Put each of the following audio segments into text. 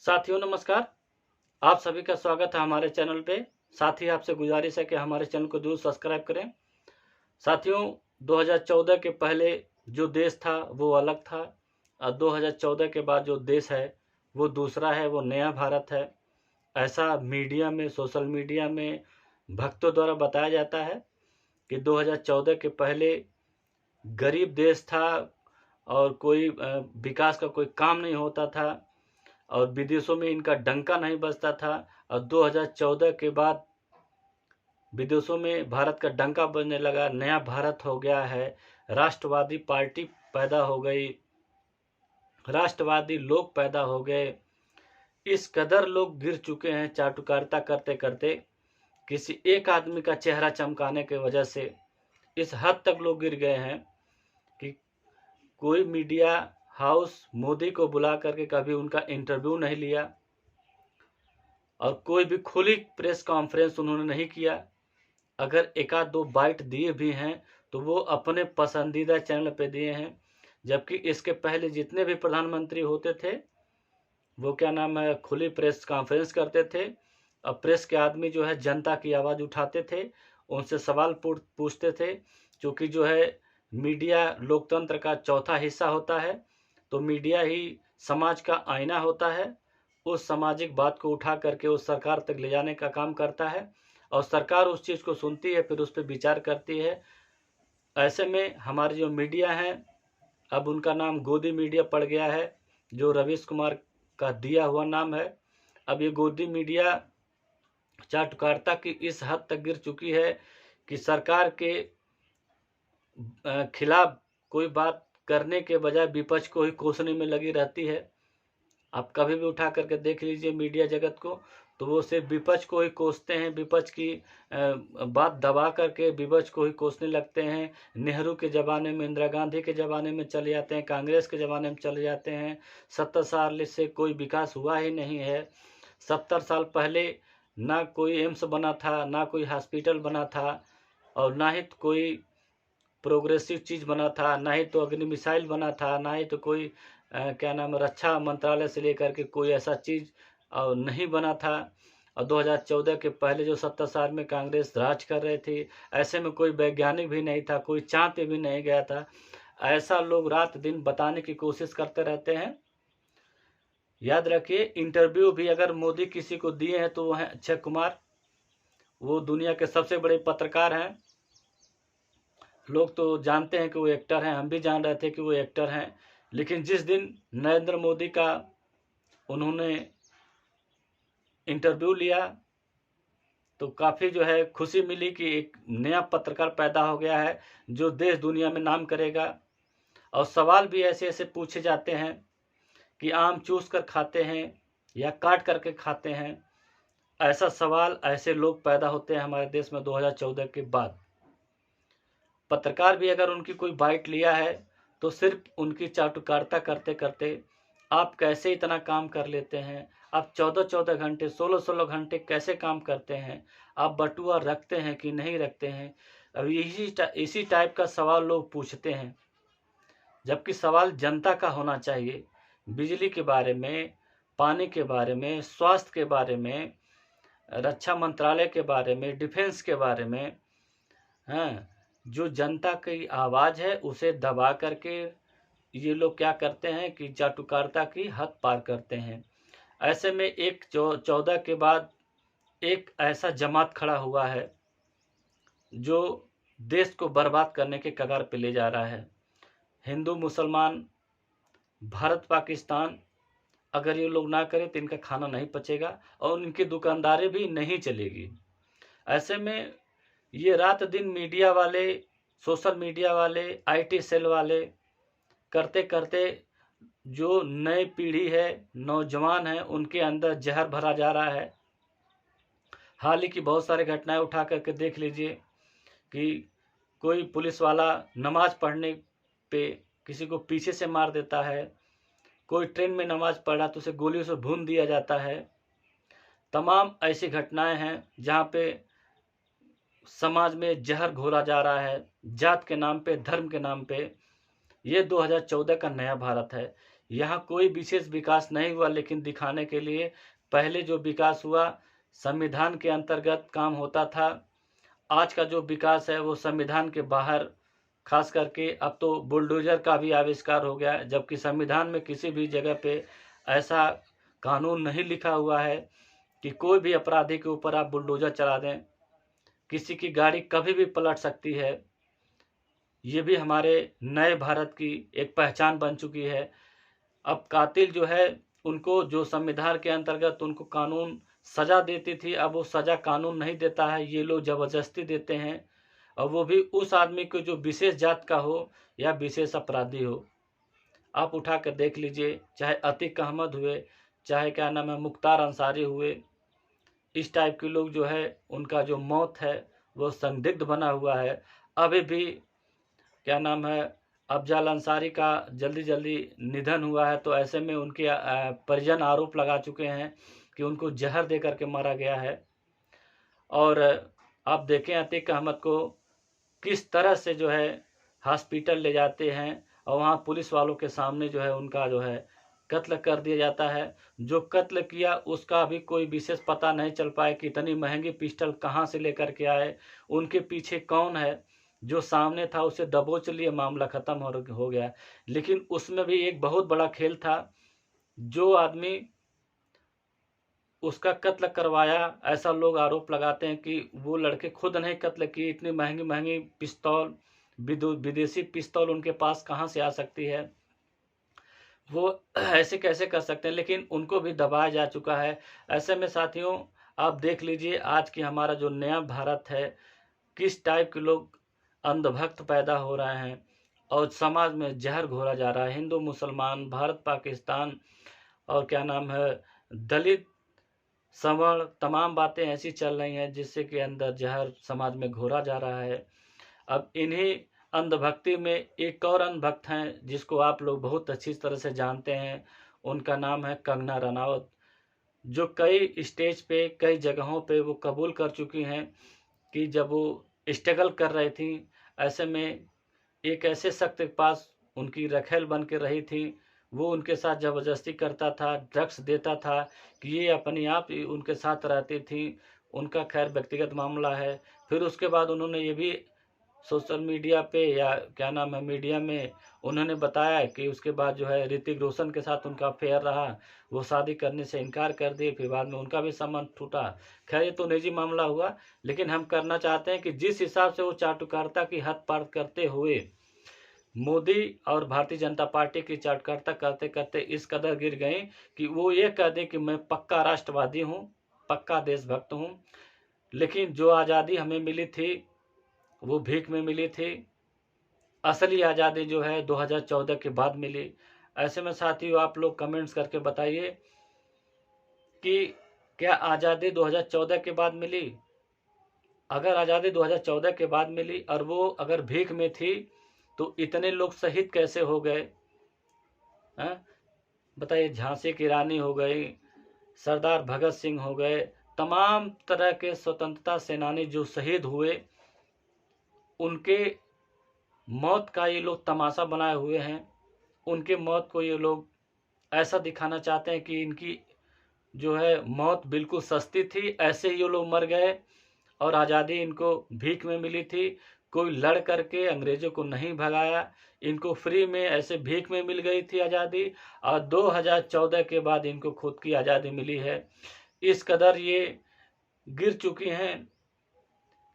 साथियों नमस्कार। आप सभी का स्वागत है हमारे चैनल पे। साथ ही आपसे गुजारिश है कि हमारे चैनल को जरूर सब्सक्राइब करें। साथियों 2014 के पहले जो देश था वो अलग था और 2014 के बाद जो देश है वो दूसरा है, वो नया भारत है। ऐसा मीडिया में, सोशल मीडिया में भक्तों द्वारा बताया जाता है कि 2014 के पहले गरीब देश था और कोई विकास का कोई काम नहीं होता था और विदेशों में इनका डंका नहीं बजता था। और 2014 के बाद विदेशों में भारत का डंका बजने लगा, नया भारत हो गया है। राष्ट्रवादी पार्टी पैदा हो गई, राष्ट्रवादी लोग पैदा हो गए। इस कदर लोग गिर चुके हैं चाटुकारिता करते करते, किसी एक आदमी का चेहरा चमकाने की वजह से इस हद तक लोग गिर गए हैं कि कोई मीडिया हाउस मोदी को बुला करके कभी उनका इंटरव्यू नहीं लिया और कोई भी खुली प्रेस कॉन्फ्रेंस उन्होंने नहीं किया। अगर एक आध दो बाइट दिए भी हैं तो वो अपने पसंदीदा चैनल पे दिए हैं, जबकि इसके पहले जितने भी प्रधानमंत्री होते थे वो क्या नाम है खुली प्रेस कॉन्फ्रेंस करते थे। अब प्रेस के आदमी जो है जनता की आवाज़ उठाते थे, उनसे सवाल पूछते थे। क्योंकि जो है मीडिया लोकतंत्र का चौथा हिस्सा होता है, तो मीडिया ही समाज का आईना होता है। उस सामाजिक बात को उठा करके उस सरकार तक ले जाने का काम करता है और सरकार उस चीज़ को सुनती है, फिर उस पर विचार करती है। ऐसे में हमारे जो मीडिया हैं, अब उनका नाम गोदी मीडिया पड़ गया है, जो रवीश कुमार का दिया हुआ नाम है। अब ये गोदी मीडिया चाटुकारिता की इस हद तक गिर चुकी है कि सरकार के खिलाफ कोई बात करने के बजाय विपक्ष को ही कोसने में लगी रहती है। आप कभी भी उठा करके देख लीजिए मीडिया जगत को, तो वो सिर्फ विपक्ष को ही कोसते हैं, विपक्ष की बात दबा करके विपक्ष को ही कोसने लगते हैं। नेहरू के ज़माने में, इंदिरा गांधी के ज़माने में चले जाते हैं, कांग्रेस के ज़माने में चले जाते हैं। 70 साल से कोई विकास हुआ ही नहीं है। 70 साल पहले ना कोई एम्स बना था, ना कोई हॉस्पिटल बना था और ना ही कोई प्रोग्रेसिव चीज़ बना था, ना ही तो अग्नि मिसाइल बना था, ना ही तो कोई क्या नाम रक्षा मंत्रालय से लेकर के कोई ऐसा चीज़ नहीं बना था। और 2014 के पहले जो 70 साल में कांग्रेस राज कर रही थी, ऐसे में कोई वैज्ञानिक भी नहीं था, कोई चाँद पे भी नहीं गया था। ऐसा लोग रात दिन बताने की कोशिश करते रहते हैं। याद रखिए, इंटरव्यू भी अगर मोदी किसी को दिए हैं तो वो हैं अक्षय कुमार। वो दुनिया के सबसे बड़े पत्रकार हैं। लोग तो जानते हैं कि वो एक्टर हैं, हम भी जान रहे थे कि वो एक्टर हैं, लेकिन जिस दिन नरेंद्र मोदी का उन्होंने इंटरव्यू लिया तो काफ़ी जो है खुशी मिली कि एक नया पत्रकार पैदा हो गया है जो देश दुनिया में नाम करेगा। और सवाल भी ऐसे ऐसे पूछे जाते हैं कि आम चूस कर खाते हैं या काट करके खाते हैं। ऐसा सवाल, ऐसे लोग पैदा होते हैं हमारे देश में 2014 के बाद। पत्रकार भी अगर उनकी कोई बाइट लिया है तो सिर्फ उनकी चाटुकारिता करते करते आप कैसे इतना काम कर लेते हैं, आप 14-14 घंटे, 16-16 घंटे कैसे काम करते हैं, आप बटुआ रखते हैं कि नहीं रखते हैं। अब इसी टाइप का सवाल लोग पूछते हैं, जबकि सवाल जनता का होना चाहिए। बिजली के बारे में, पानी के बारे में, स्वास्थ्य के बारे में, रक्षा मंत्रालय के बारे में, डिफेंस के बारे में। हाँ, जो जनता की आवाज़ है उसे दबा करके ये लोग क्या करते हैं कि चाटुकारिता की हद पार करते हैं। ऐसे में एक 14 के बाद एक ऐसा जमात खड़ा हुआ है जो देश को बर्बाद करने के कगार पे ले जा रहा है। हिंदू मुसलमान, भारत पाकिस्तान, अगर ये लोग ना करें तो इनका खाना नहीं पचेगा और उनकी दुकानदारी भी नहीं चलेगी। ऐसे में ये रात दिन मीडिया वाले, सोशल मीडिया वाले, आईटी सेल वाले करते करते जो नई पीढ़ी है, नौजवान है, उनके अंदर जहर भरा जा रहा है। हाल ही की बहुत सारी घटनाएं उठा करके देख लीजिए कि कोई पुलिस वाला नमाज पढ़ने पे किसी को पीछे से मार देता है, कोई ट्रेन में नमाज पढ़ा तो उसे गोलियों से भून दिया जाता है। तमाम ऐसी घटनाएं हैं जहाँ पे समाज में जहर घोला जा रहा है, जात के नाम पे, धर्म के नाम पे। ये 2014 का नया भारत है। यहाँ कोई विशेष विकास नहीं हुआ, लेकिन दिखाने के लिए पहले जो विकास हुआ संविधान के अंतर्गत काम होता था। आज का जो विकास है वो संविधान के बाहर, खास करके अब तो बुलडोजर का भी आविष्कार हो गया है, जबकि संविधान में किसी भी जगह पे ऐसा कानून नहीं लिखा हुआ है कि कोई भी अपराधी के ऊपर आप बुलडोजर चला दें। किसी की गाड़ी कभी भी पलट सकती है। ये भी हमारे नए भारत की एक पहचान बन चुकी है। अब कातिल जो है उनको जो संविधान के अंतर्गत उनको कानून सजा देती थी, अब वो सजा कानून नहीं देता है, ये लोग जबरदस्ती देते हैं, और वो भी उस आदमी को जो विशेष जात का हो या विशेष अपराधी हो। आप उठा कर देख लीजिए, चाहे अतीक अहमद हुए, चाहे क्या नाम है मुख्तार अंसारी हुए, इस टाइप के लोग जो है उनका जो मौत है वो संदिग्ध बना हुआ है। अभी भी क्या नाम है अफजल अंसारी का जल्दी जल्दी निधन हुआ है, तो ऐसे में उनके परिजन आरोप लगा चुके हैं कि उनको जहर दे करके मारा गया है। और आप देखें अतीक अहमद को किस तरह से जो है हॉस्पिटल ले जाते हैं और वहाँ पुलिस वालों के सामने जो है उनका जो है कत्ल कर दिया जाता है। जो कत्ल किया उसका भी कोई विशेष पता नहीं चल पाया कि इतनी महंगी पिस्टल कहाँ से लेकर के आए, उनके पीछे कौन है। जो सामने था उसे दबोच लिए, मामला खत्म हो गया। लेकिन उसमें भी एक बहुत बड़ा खेल था। जो आदमी उसका कत्ल करवाया, ऐसा लोग आरोप लगाते हैं कि वो लड़के खुद नहीं कत्ल किए। इतनी महंगी महंगी पिस्तौल, विदेशी पिस्तौल उनके पास कहाँ से आ सकती है, वो ऐसे कैसे कर सकते हैं। लेकिन उनको भी दबाया जा चुका है। ऐसे में साथियों आप देख लीजिए आज की हमारा जो नया भारत है, किस टाइप के लोग अंधभक्त पैदा हो रहे हैं और समाज में जहर घोरा जा रहा है। हिंदू मुसलमान, भारत पाकिस्तान और क्या नाम है दलित, सवर्ण, तमाम बातें ऐसी चल रही हैं जिससे कि अंदर जहर समाज में घोरा जा रहा है। अब इन्हीं अंधभक्ति में एक और अंधभक्त हैं जिसको आप लोग बहुत अच्छी तरह से जानते हैं, उनका नाम है कंगना रनावत, जो कई स्टेज पे कई जगहों पे वो कबूल कर चुकी हैं कि जब वो स्ट्रगल कर रही थी, ऐसे में एक ऐसे शख्स के पास उनकी रखेल बन के रही थी, वो उनके साथ ज़बरदस्ती करता था, ड्रग्स देता था कि ये अपने आप ही उनके साथ रहती थी। उनका खैर व्यक्तिगत मामला है। फिर उसके बाद उन्होंने ये भी सोशल मीडिया पे या क्या नाम है मीडिया में उन्होंने बताया कि उसके बाद जो है ऋतिक रोशन के साथ उनका अफेयर रहा, वो शादी करने से इनकार कर दिए, फिर बाद में उनका भी संबंध टूटा। खैर ये तो निजी मामला हुआ, लेकिन हम करना चाहते हैं कि जिस हिसाब से वो चाटुकारिता की हद पार करते हुए मोदी और भारतीय जनता पार्टी की चाटुकारिता करते करते इस कदर गिर गई कि वो ये कह दें कि मैं पक्का राष्ट्रवादी हूँ, पक्का देशभक्त हूँ। लेकिन जो आज़ादी हमें मिली थी वो भीख में मिली थी। असली आज़ादी जो है 2014 के बाद मिली। ऐसे में साथियों आप लोग कमेंट्स करके बताइए कि क्या आज़ादी 2014 के बाद मिली? अगर आज़ादी 2014 के बाद मिली और वो अगर भीख में थी तो इतने लोग शहीद कैसे हो गए? बताइए, झांसी की रानी हो गई, सरदार भगत सिंह हो गए, तमाम तरह के स्वतंत्रता सेनानी जो शहीद हुए, उनके मौत का ये लोग तमाशा बनाए हुए हैं। उनके मौत को ये लोग ऐसा दिखाना चाहते हैं कि इनकी जो है मौत बिल्कुल सस्ती थी, ऐसे ही ये लोग मर गए और आज़ादी इनको भीख में मिली थी। कोई लड़ करके अंग्रेज़ों को नहीं भगाया, इनको फ्री में ऐसे भीख में मिल गई थी आज़ादी, और 2014 के बाद इनको खुद की आज़ादी मिली है। इस कदर ये गिर चुकी हैं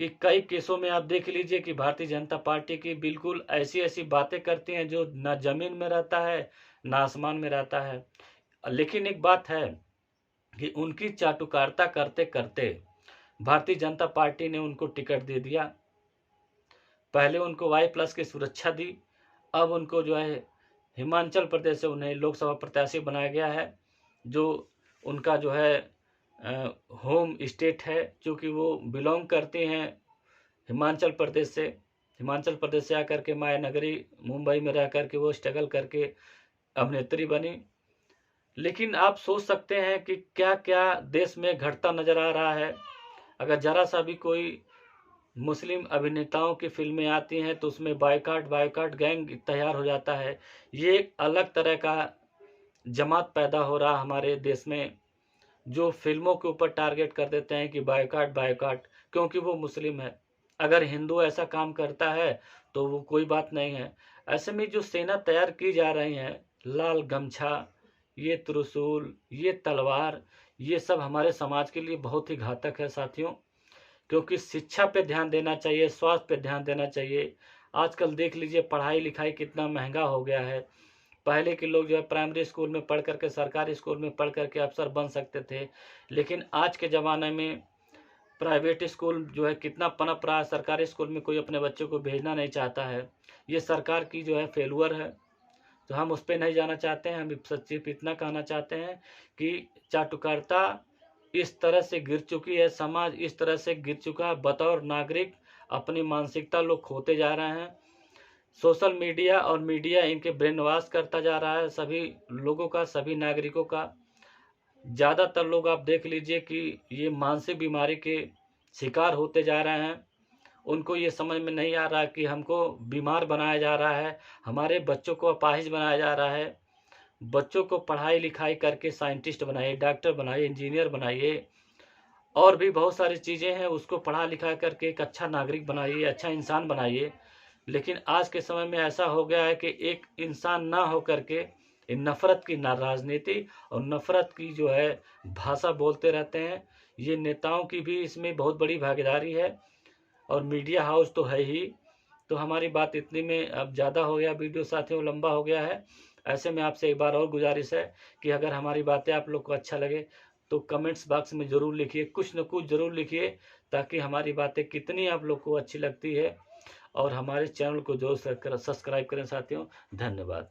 कि कई केसों में आप देख लीजिए कि भारतीय जनता पार्टी की बिल्कुल ऐसी ऐसी बातें करती हैं जो ना ज़मीन में रहता है ना आसमान में रहता है। लेकिन एक बात है कि उनकी चाटुकारिता करते करते भारतीय जनता पार्टी ने उनको टिकट दे दिया। पहले उनको Y+ की सुरक्षा दी, अब उनको जो है हिमाचल प्रदेश से उन्हें लोकसभा प्रत्याशी बनाया गया है, जो उनका जो है होम स्टेट है, क्योंकि वो बिलोंग करते हैं हिमाचल प्रदेश से। हिमाचल प्रदेश से आकर के माया नगरी मुंबई में रह कर के वो स्ट्रगल करके अभिनेत्री बनी। लेकिन आप सोच सकते हैं कि क्या क्या देश में घटता नजर आ रहा है। अगर ज़रा सा भी कोई मुस्लिम अभिनेताओं की फिल्में आती हैं तो उसमें बायकॉट गैंग तैयार हो जाता है। ये एक अलग तरह का जमात पैदा हो रहा हमारे देश में, जो फिल्मों के ऊपर टारगेट कर देते हैं कि बायकॉट बायकॉट, क्योंकि वो मुस्लिम है। अगर हिंदू ऐसा काम करता है तो वो कोई बात नहीं है। ऐसे में जो सेना तैयार की जा रही है, लाल गमछा, ये त्रिशूल, ये तलवार, ये सब हमारे समाज के लिए बहुत ही घातक है साथियों। क्योंकि शिक्षा पे ध्यान देना चाहिए, स्वास्थ्य पे ध्यान देना चाहिए। आजकल देख लीजिए पढ़ाई लिखाई कितना महंगा हो गया है। पहले के लोग जो है प्राइमरी स्कूल में पढ़ करके, सरकारी स्कूल में पढ़ करके अफसर बन सकते थे, लेकिन आज के ज़माने में प्राइवेट स्कूल जो है कितना पनप रहा है, सरकारी स्कूल में कोई अपने बच्चों को भेजना नहीं चाहता है। ये सरकार की जो है फेलुअर है, तो हम उस पर नहीं जाना चाहते हैं। हम सिर्फ इतना कहना चाहते हैं कि चाटुकारिता इस तरह से गिर चुकी है, समाज इस तरह से गिर चुका है, बतौर नागरिक अपनी मानसिकता लोग खोते जा रहे हैं। सोशल मीडिया और मीडिया इनके ब्रेन वॉश करता जा रहा है सभी लोगों का, सभी नागरिकों का। ज़्यादातर लोग आप देख लीजिए कि ये मानसिक बीमारी के शिकार होते जा रहे हैं। उनको ये समझ में नहीं आ रहा कि हमको बीमार बनाया जा रहा है, हमारे बच्चों को अपाहिज बनाया जा रहा है। बच्चों को पढ़ाई लिखाई करके साइंटिस्ट बनाइए, डॉक्टर बनाइए, इंजीनियर बनाइए, और भी बहुत सारी चीज़ें हैं, उसको पढ़ा लिखा करके एक अच्छा नागरिक बनाइए, अच्छा इंसान बनाइए। लेकिन आज के समय में ऐसा हो गया है कि एक इंसान ना हो करके नफ़रत की ना राजनीति और नफ़रत की जो है भाषा बोलते रहते हैं। ये नेताओं की भी इसमें बहुत बड़ी भागीदारी है, और मीडिया हाउस तो है ही। तो हमारी बात इतनी में अब ज़्यादा हो गया, वीडियो साथियों लंबा हो गया है। ऐसे में आपसे एक बार और गुजारिश है कि अगर हमारी बातें आप लोग को अच्छा लगे तो कमेंट्स बॉक्स में ज़रूर लिखिए, कुछ न कुछ ज़रूर लिखिए, ताकि हमारी बातें कितनी आप लोग को अच्छी लगती है। और हमारे चैनल को जरूर सब्सक्राइब करें साथियों। धन्यवाद।